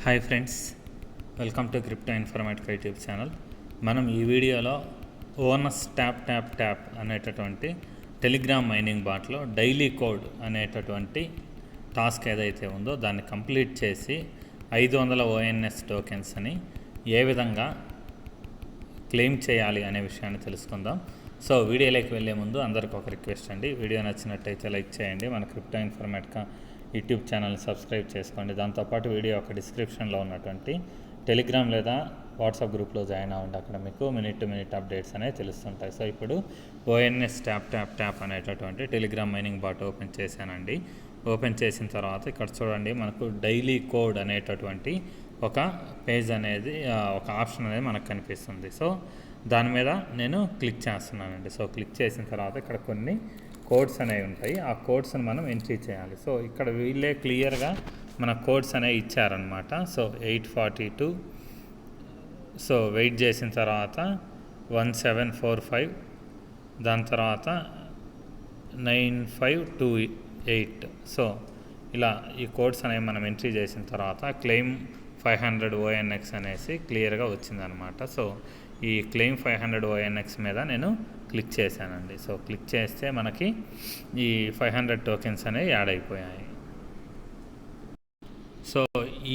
Hi friends, welcome to crypto informatic YouTube channel. మనం ఈ వీడియోలో ఓనస్ ట్యాప్ అనేటటువంటి టెలిగ్రామ్ మైనింగ్ బాట్లో డైలీ కోడ్ అనేటటువంటి టాస్క్ ఏదైతే ఉందో దాన్ని కంప్లీట్ చేసి 500 ONS టోకెన్స్ని ఏ విధంగా క్లెయిమ్ చేయాలి అనే విషయాన్ని తెలుసుకుందాం. సో వీడియోలోకి వెళ్ళే ముందు అందరికీ ఒక రిక్వెస్ట్ అండి, వీడియో నచ్చినట్టయితే లైక్ చేయండి, మన క్రిప్టో ఇన్ఫర్మేటిక్ యూట్యూబ్ ఛానల్ని సబ్స్క్రైబ్ చేసుకోండి. దాంతోపాటు వీడియో ఒక డిస్క్రిప్షన్లో ఉన్నటువంటి టెలిగ్రామ్ లేదా వాట్సాప్ గ్రూప్లో జాయిన్ అవ్వండి. అక్కడ మీకు మినిట్ టు మినిట్ అప్డేట్స్ అనేవి తెలుస్తుంటాయి. సో ఇప్పుడు ONS ట్యాప్ అనేటటువంటి టెలిగ్రామ్ మైనింగ్ బాట్ ఓపెన్ చేశానండి. ఓపెన్ చేసిన తర్వాత ఇక్కడ చూడండి, మనకు డైలీ కోడ్ అనేటటువంటి ఒక పేజ్ అనేది ఒక ఆప్షన్ అనేది మనకు కనిపిస్తుంది. సో దాని మీద నేను క్లిక్ చేస్తున్నానండి. సో క్లిక్ చేసిన తర్వాత ఇక్కడ కొన్ని కోడ్స్ అనేవి ఉంటాయి. ఆ కోడ్స్ని మనం ఎంట్రీ చేయాలి. సో ఇక్కడ వీళ్ళే క్లియర్గా మన కోడ్స్ అనేవి ఇచ్చారనమాట. సో 842, సో వెయిట్ చేసిన తర్వాత 1745, దాని తర్వాత 9528. సో ఇలా ఈ కోడ్స్ అనేవి మనం ఎంట్రీ చేసిన తర్వాత క్లెయిమ్ 500 ONX అనేసి క్లియర్గా వచ్చిందనమాట. సో ఈ క్లెయిమ్ 500 ONX మీద నేను క్లిక్ చేశానండి. సో క్లిక్ చేస్తే మనకి ఈ 500 టోకెన్స్ అనేవి యాడ్ అయిపోయాయి. సో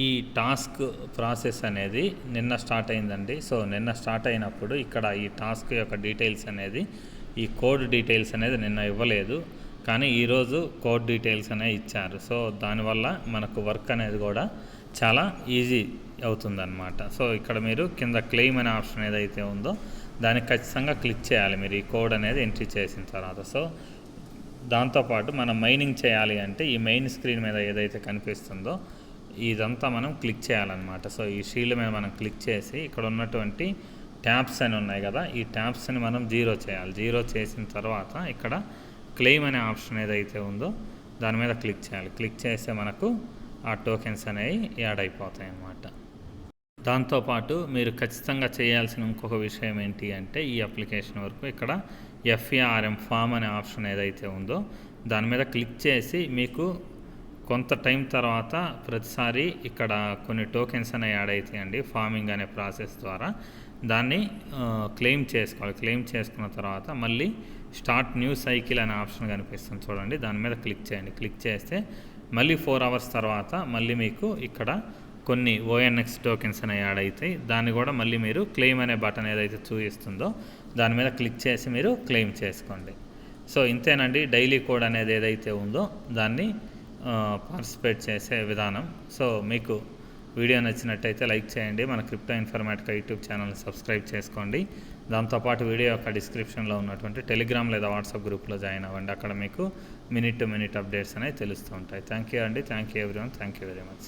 ఈ టాస్క్ ప్రాసెస్ అనేది నిన్న స్టార్ట్ అయిందండి. సో నిన్న స్టార్ట్ అయినప్పుడు ఇక్కడ ఈ టాస్క్ యొక్క డీటెయిల్స్ అనేది, ఈ కోడ్ డీటెయిల్స్ అనేది నిన్న ఇవ్వలేదు, కానీ ఈరోజు కోడ్ డీటెయిల్స్ అనేవి ఇచ్చారు. సో దానివల్ల మనకు వర్క్ అనేది కూడా చాలా ఈజీ అవుతుందన్నమాట. సో ఇక్కడ మీరు కింద క్లెయిమ్ అనే ఆప్షన్ ఏదైతే ఉందో దానికి ఖచ్చితంగా క్లిక్ చేయాలి మీరు ఈ కోడ్ అనేది ఎంట్రీ చేసిన తర్వాత. సో దాంతోపాటు మనం మైనింగ్ చేయాలి అంటే ఈ మెయిన్ స్క్రీన్ మీద ఏదైతే కనిపిస్తుందో ఇదంతా మనం క్లిక్ చేయాలన్నమాట. సో ఈ షీల్డ్ మీద మనం క్లిక్ చేసి ఇక్కడ ఉన్నటువంటి ట్యాబ్స్ అని ఉన్నాయి కదా, ఈ ట్యాబ్స్ని మనం జీరో చేయాలి. జీరో చేసిన తర్వాత ఇక్కడ క్లెయిమ్ అనే ఆప్షన్ ఏదైతే ఉందో దాని మీద క్లిక్ చేయాలి. క్లిక్ చేస్తే మనకు ఆ టోకెన్స్ అనేవి యాడ్ అయిపోతాయి అన్నమాట. దాంతోపాటు మీరు ఖచ్చితంగా చేయాల్సిన ఇంకొక విషయం ఏంటి అంటే ఈ అప్లికేషన్ వరకు ఇక్కడ FARM ఫామ్ అనే ఆప్షన్ ఏదైతే ఉందో దాని మీద క్లిక్ చేసి మీకు కొంత టైం తర్వాత ప్రతిసారి ఇక్కడ కొన్ని టోకెన్స్ అనేవి యాడ్ అవుతాయండి ఫార్మింగ్ అనే ప్రాసెస్ ద్వారా. దాన్ని క్లెయిమ్ చేసుకోవాలి. క్లెయిమ్ చేసుకున్న తర్వాత మళ్ళీ స్టార్ట్ న్యూ సైకిల్ అనే ఆప్షన్ కనిపిస్తుంది చూడండి, దాని మీద క్లిక్ చేయండి. క్లిక్ చేస్తే మళ్ళీ 4 hours తర్వాత మళ్ళీ మీకు ఇక్కడ కొన్ని ONX టోకెన్స్ అనేవి యాడ్ అవుతాయి. దాన్ని కూడా మళ్ళీ మీరు క్లెయిమ్ అనే బటన్ ఏదైతే చూపిస్తుందో దాని మీద క్లిక్ చేసి మీరు క్లెయిమ్ చేసుకోండి. సో ఇంతేనండి డైలీ కోడ్ అనేది ఏదైతే ఉందో దాన్ని పార్టిసిపేట్ చేసే విధానం. సో మీకు వీడియో నచ్చినట్టయితే లైక్ చేయండి, మన క్రిప్టో ఇన్ఫర్మేటిక్ యూట్యూబ్ ఛానల్ని సబ్స్క్రైబ్ చేసుకోండి. దాంతోపాటు వీడియో యొక్క డిస్క్రిప్షన్లో ఉన్నటువంటి టెలిగ్రామ్ లేదా వాట్సాప్ గ్రూప్లో జాయిన్ అవ్వండి. అక్కడ మీకు మినిట్ టు మినిట్ అప్డేట్స్ అనేవి తెలుస్తూ ఉంటాయి. థ్యాంక్ యూ అండి, thank you everyone, thank you very much.